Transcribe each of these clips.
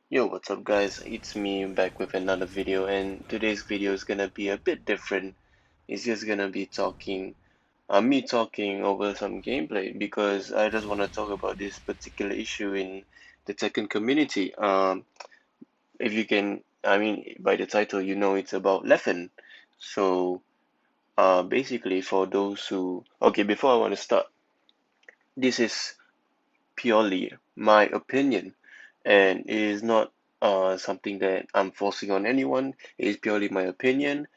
Yo, what's up guys? It's me back with another video, and today's video is gonna be a bit different. It's just gonna be me talking over some gameplay because I just want to talk about this particular issue in the Tekken community. If you can, I mean, by the title, you know it's about Leffen. So, basically, for those who, okay, before I want to start, this is purely my opinion, and it is not something that I'm forcing on anyone. It is purely my opinion.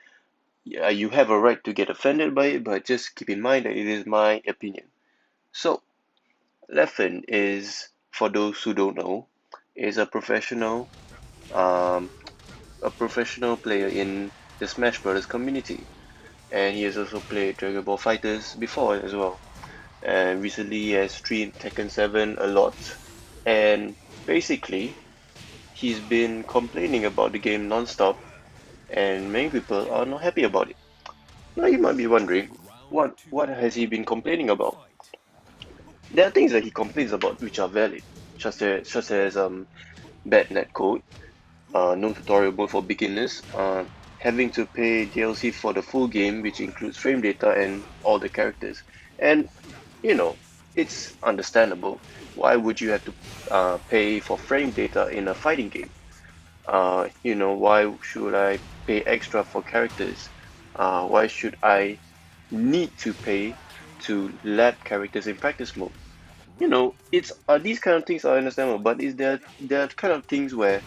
Yeah, you have a right to get offended by it, but just keep in mind that it is my opinion. So, Leffen is, for those who don't know, is um, a professional player in the Smash Brothers community, and he has also played Dragon Ball Fighters before as well. And recently, he has streamed Tekken 7 a lot, and basically, he's been complaining about the game non-stop, and many people are not happy about it. Now you might be wondering, what has he been complaining about? There are things that he complains about which are valid, such as bad netcode, no tutorial mode for beginners, having to pay DLC for the full game, which includes frame data and all the characters. And you know, it's understandable. Why would you have to pay for frame data in a fighting game? Why should I pay extra for characters? Why should I need to pay to lab characters in practice mode? It's these kind of things are understandable, but is there are kind of things where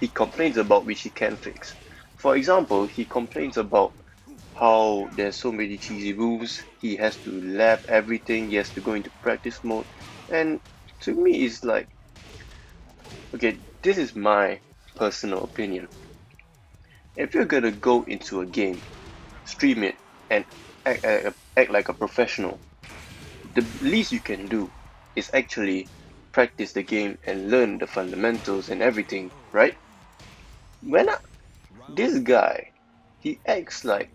he complains about which he can fix. For example, he complains about how there's so many cheesy moves, he has to lab everything, he has to go into practice mode, and to me it's like, okay, this is my personal opinion. If you're gonna go into a game, stream it, and act like a professional, the least you can do is actually practice the game and learn the fundamentals and everything, right? When I, this guy, he acts like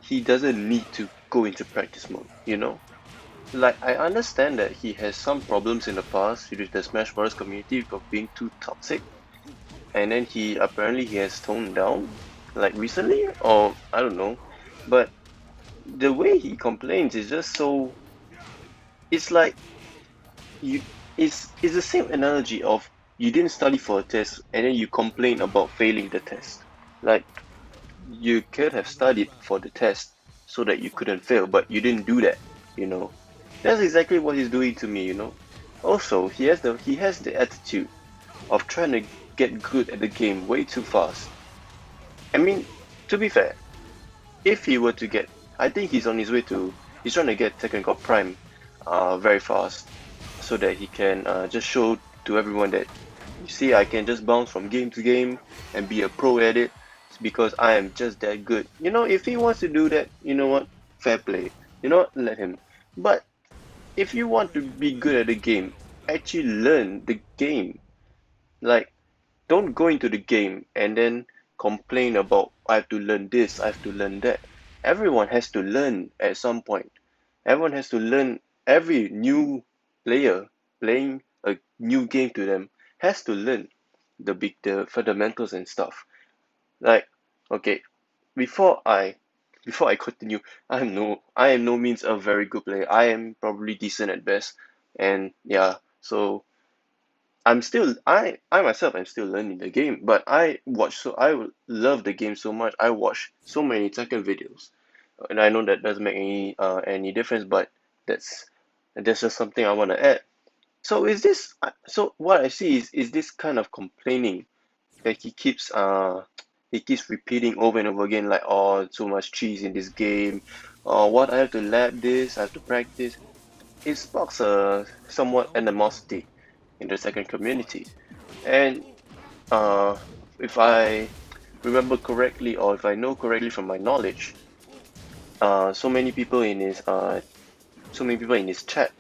he doesn't need to go into practice mode, you know? Like, I understand that he has some problems in the past with the Smash Bros. Community of being too toxic, and then he has toned down, like recently, or I don't know, but the way he complains is just so. It's like you. It's the same analogy of you didn't study for a test and then you complain about failing the test. Like you could have studied for the test so that you couldn't fail, but you didn't do that. You know, that's exactly what he's doing to me. Also, he has the attitude of trying to get good at the game way too fast. I mean, to be fair, if he were to get, I think he's on his way to, he's trying to get Tekken God Prime very fast so that he can just show to everyone that, you see, I can just bounce from game to game and be a pro at it. It's because I am just that good. If he wants to do that, you know what? Fair play. You know what? Let him. But if you want to be good at the game, actually learn the game. Like, don't go into the game and then complain about I have to learn this, I have to learn that. Everyone has to learn at some point. Everyone has to learn. Every new player playing a new game to them has to learn the fundamentals and stuff. Like, okay, before I before I continue, I am no means a very good player. I am probably decent at best. And yeah, so I myself am still learning the game, but I love the game so much. I watch so many Tekken videos, and I know that doesn't make any difference, but that's that's just something I want to add. So what I see is this kind of complaining that he keeps repeating over and over again, like, oh, so much cheese in this game, or what, I have to lab this, I have to practice. It sparks a somewhat animosity in the second community. And uh, if I remember correctly, or if I know correctly from my knowledge, uh, so many people in his uh, so many people in his chat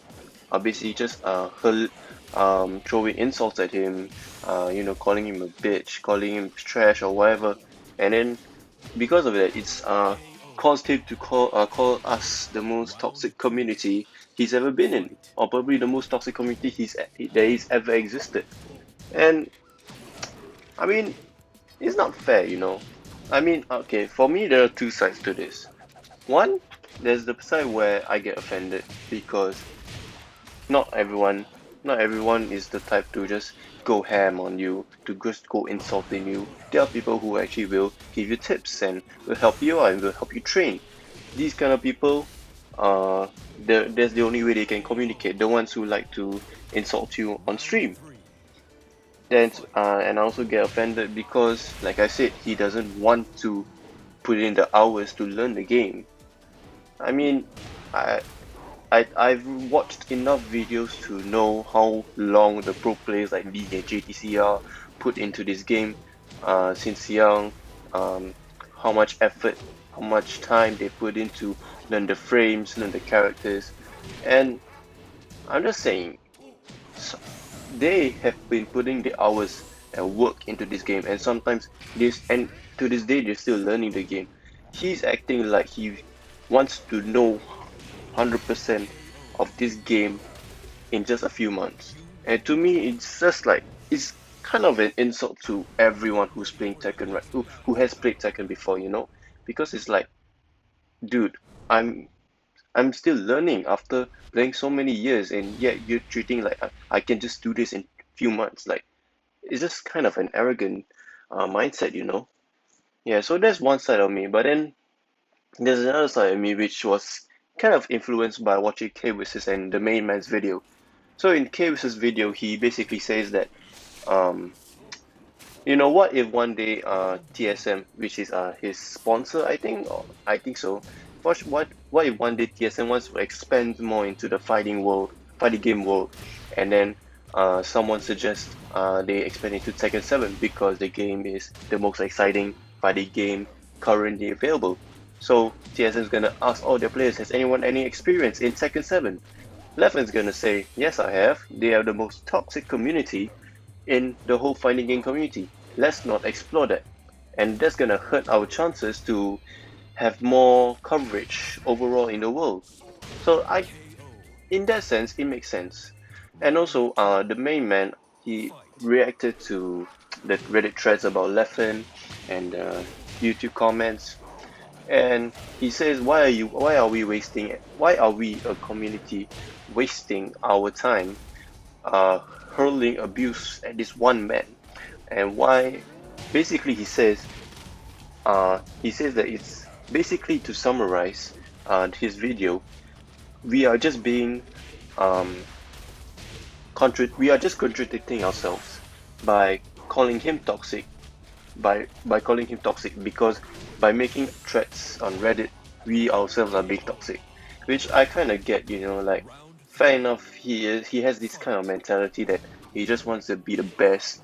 are basically just throwing insults at him, calling him a bitch, calling him trash or whatever, and then because of that, it's caused him to call us the most toxic community he's ever been in, or probably the most toxic community that he's ever existed. And I mean, it's not fair, you know. I mean, okay, for me, there are two sides to this. One, there's the side where I get offended because not everyone, not everyone is the type to just go ham on you, to just go insulting you. There are people who actually will give you tips and will help you out and will help you train. These kind of people, that's the only way they can communicate. The ones who like to insult you on stream. Then, and I also get offended because, like I said, he doesn't want to put in the hours to learn the game. I mean, I, I've watched enough videos to know how long the pro players like me and JTC are put into this game since young, how much effort, how much time they put into learn the frames, learn the characters, and I'm just saying, s- they have been putting the hours and work into this game, and sometimes and to this day they're still learning the game. He's acting like he wants to know 100% of this game in just a few months. And to me, it's just like it's kind of an insult to everyone who's playing Tekken, right? Who has played Tekken before, you know? Because it's like, dude, I'm I'm still learning after playing so many years, and yet you're treating like I can just do this in few months. Like it's just kind of an arrogant mindset, you know? Yeah. So that's one side of me, but then there's another side of me which was kind of influenced by watching K and the main man's video. So in K's video, he basically says that, um, you know, what if one day TSM, which is his sponsor, I think, or I think so. What if one day TSM wants to expand more into the fighting game world, and then someone suggests they expand into Tekken 7 because the game is the most exciting fighting game currently available. So TSM is gonna ask all their players, has anyone any experience in Tekken 7? Leffen's gonna say, yes, I have. They are the most toxic community in the whole fighting game community. Let's not explore that. And that's gonna hurt our chances to have more coverage overall in the world. So in that sense, it makes sense. And also, the main man, he reacted to the Reddit threads about Leffen and YouTube comments, and he says, why are we a community wasting our time uh, hurling abuse at this one man? And why, basically, he says that it's basically to summarize his video, we are just being, um, we are just contradicting ourselves by calling him toxic, by calling him toxic because by making threats on Reddit, we ourselves are being toxic, which I kind of get, you know, like fair enough. He has this kind of mentality that he just wants to be the best,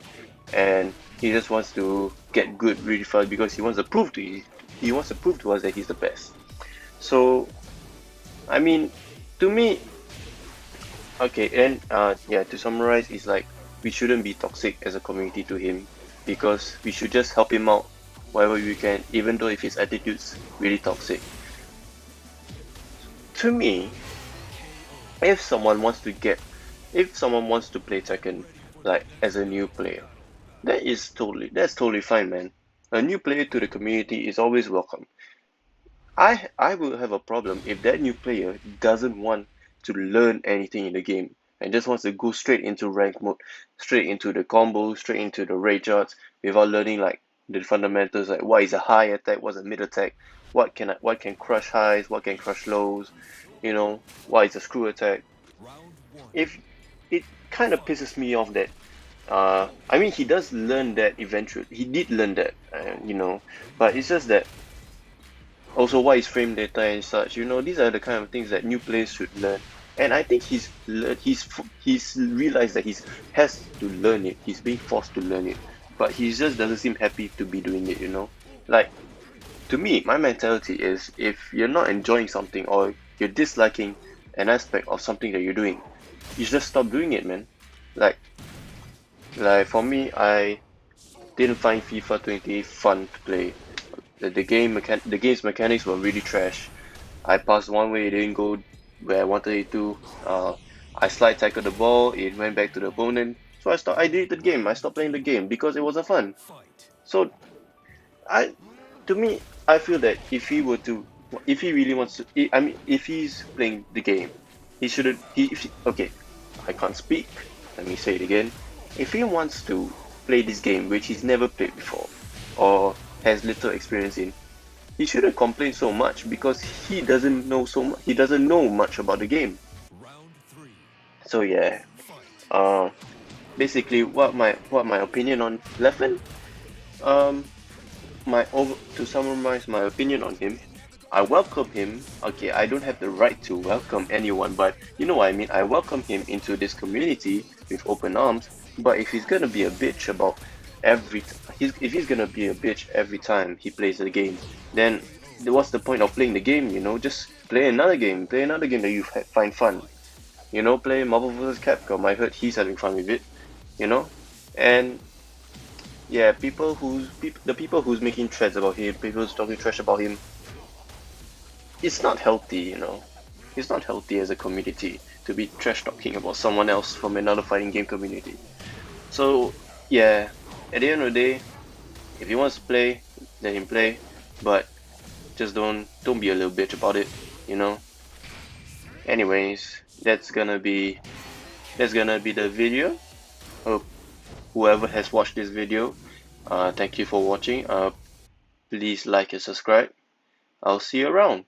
and he just wants to get good really fast because he wants to prove to us that he's the best. So I mean, to me, okay, and yeah, to summarize, it's like we shouldn't be toxic as a community to him because we should just help him out wherever we can, even though if his attitude's really toxic. To me, if someone wants to get, if someone wants to play Tekken like as a new player, that's totally fine, man. A new player to the community is always welcome. I will have a problem if that new player doesn't want to learn anything in the game and just wants to go straight into rank mode, straight into the combos, straight into the rage arts without learning like the fundamentals like what is a high attack, what's a mid attack, what can crush highs, what can crush lows, you know, what is a screw attack. If it kind of pisses me off that I mean he does learn that eventually. He did learn that, you know, but it's just that also, what is frame data and such? You know, these are the kind of things that new players should learn. And I think he's realized that he has to learn it. He's being forced to learn it, but he just doesn't seem happy to be doing it. You know, like to me, my mentality is if you're not enjoying something or you're disliking an aspect of something that you're doing, you just stop doing it, man. Like like for me, I didn't find FIFA 20 fun to play. The game's mechanics were really trash. I passed one way, it didn't go where I wanted it to. I slide tackled the ball, it went back to the opponent. So I deleted the game. I stopped playing the game because it wasn't fun. So I to me, I feel that if he really wants to, I mean, if he's playing the game, he shouldn't. Okay, I can't speak. Let me say it again. If he wants to play this game, which he's never played before, or has little experience in, he shouldn't complain so much because he doesn't know so much. He doesn't know much about the game. So yeah, uh, basically, what my opinion on Leffen, um, to summarize my opinion on him, I welcome him. Okay, I don't have the right to welcome anyone, but you know what I mean. I welcome him into this community with open arms. But if he's gonna be a bitch about if he's gonna be a bitch every time he plays the game, then what's the point of playing the game? You know, just play another game that you find fun. You know, play Marvel vs. Capcom. I heard he's having fun with it. You know, and yeah, the people who's making threads about him, people who's talking trash about him, it's not healthy, you know. It's not healthy as a community to be trash talking about someone else from another fighting game community. So yeah, at the end of the day, if he wants to play, let him play, but just don't be a little bitch about it, you know. Anyways, that's gonna be the video. Hope whoever has watched this video, thank you for watching. Please like and subscribe. I'll see you around.